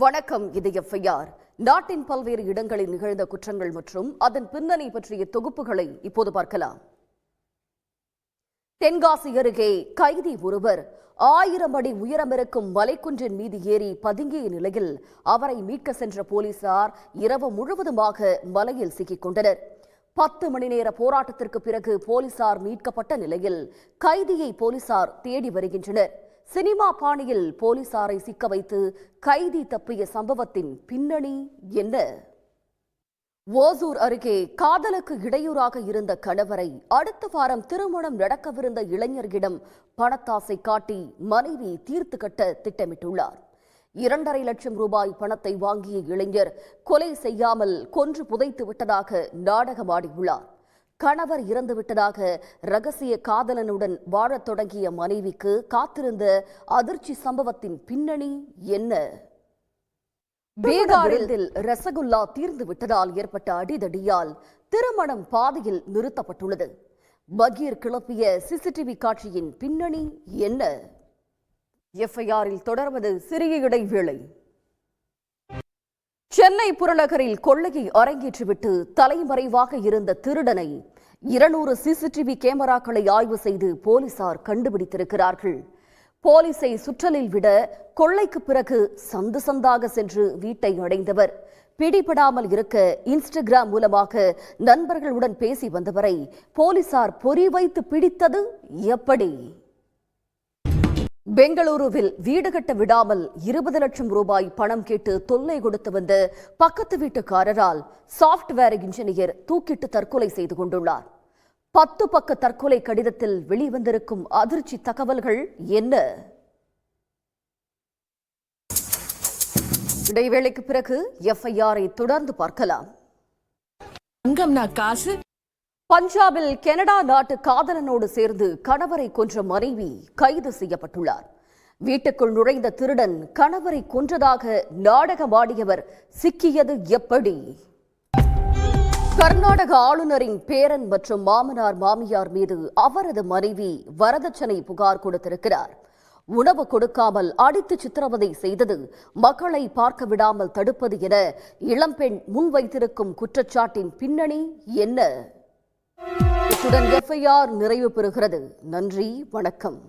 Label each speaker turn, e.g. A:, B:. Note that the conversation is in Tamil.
A: வணக்கம். இது எஃப்ஐஆர். நாட்டின் பல்வேறு இடங்களில் நிகழ்ந்த குற்றங்கள் மற்றும் அதன் பின்னணி பற்றிய தொகுப்புகளை இப்போது பார்க்கலாம். தென்காசி அருகே கைதி ஒருவர் 1000 அடி உயரமிருக்கும் மலைக்குன்றின் மீது ஏறி பதுங்கிய நிலையில் அவரை மீட்க சென்ற போலீசார் இரவு முழுவதுமாக மலையில் சிக்கிக் கொண்டனர். 10 மணி நேர போராட்டத்திற்கு பிறகு போலீசார் மீட்கப்பட்ட நிலையில் கைதியை போலீசார் தேடி வருகின்றனர். சினிமா பாணியில் போலீசாரை சிக்க வைத்து கைதி தப்பிய சம்பவத்தின் பின்னணி என்ன? ஓசூர் அருகே காதலுக்கு இடையூறாக இருந்த கணவரை அடுத்த வாரம் திருமணம் நடக்கவிருந்த இளைஞரிடம் பணத்தாசை காட்டி மனைவி தீர்த்து கட்ட திட்டமிட்டுள்ளார். 2.5 லட்சம் ரூபாய் பணத்தை வாங்கிய இளைஞர் கொலை செய்யாமல் கொன்று புதைத்து விட்டதாக நாடகமாடியுள்ளார். கணவர் இறந்துவிட்டதாக ரகசிய காதலனுடன் வாழத் தொடங்கிய மனைவிக்கு காத்திருந்த அதிர்ச்சி சம்பவத்தின் பின்னணி என்ன? பீகாரில் ரசகுல்லா தீர்ந்து விட்டதால் ஏற்பட்ட அடிதடியால் திருமணம் பாதியில் நிறுத்தப்பட்டுள்ளது. பகீர் கிளப்பிய சிசிடிவி காட்சியின் பின்னணி என்ன? எஃப்ஐஆரில் தொடர்வது சிறிய இடைவேளை. சென்னை புறநகரில் கொள்ளையை அரங்கேற்றிவிட்டு தலைமறைவாக இருந்த திருடனை 200 சிசிடிவி கேமராக்களை ஆய்வு செய்து போலீசார் கண்டுபிடித்திருக்கிறார்கள். போலீசை சுற்றலில் விட கொள்ளைக்கு பிறகு சந்து சந்தாக சென்று வீட்டை அடைந்தவர் பிடிபடாமல் இருக்க இன்ஸ்டாகிராம் மூலமாக நண்பர்களுடன் பேசி வந்தவரை போலீசார் பொறி வைத்து பிடித்தது எப்படி? பெங்களூருவில் வீடு கட்ட விடாமல் 20 லட்சம் ரூபாய் பணம் கேட்டு தொல்லை கொடுத்து வந்த பக்கத்து வீட்டுக்காரரால் சாப்ட்வேர் இன்ஜினியர் தூக்கிட்டு தற்கொலை செய்து கொண்டுள்ளார். 10 பக்க தற்கொலை கடிதத்தில் வெளிவந்திருக்கும் அதிர்ச்சி தகவல்கள் என்ன? இடைவேளைக்கு பிறகு எஃப்ஐஆரை தொடர்ந்து பார்க்கலாம். பஞ்சாபில் கனடா நாட்டு காதலனோடு சேர்ந்து கணவரை கொன்ற மனைவி கைது செய்யப்பட்டுள்ளார். வீட்டுக்குள் நுழைந்த திருடன் கணவரை கொன்றதாக நாடகமாடியவர் சிக்கியது எப்படி? கர்நாடக ஆளுநரின் பேரன் மற்றும் மாமனார் மாமியார் மீது அவரது மனைவி வரதட்சணை புகார் கொடுத்திருக்கிறார். உணவு கொடுக்காமல் அடித்து சித்திரவதை செய்தது, மக்களை பார்க்க விடாமல் தடுப்பது என இளம்பெண் முன்வைத்திருக்கும் குற்றச்சாட்டின் பின்னணி என்ன? இத்துடன் எஃப்ஐஆர் நிறைவு பெறுகிறது. நன்றி, வணக்கம்.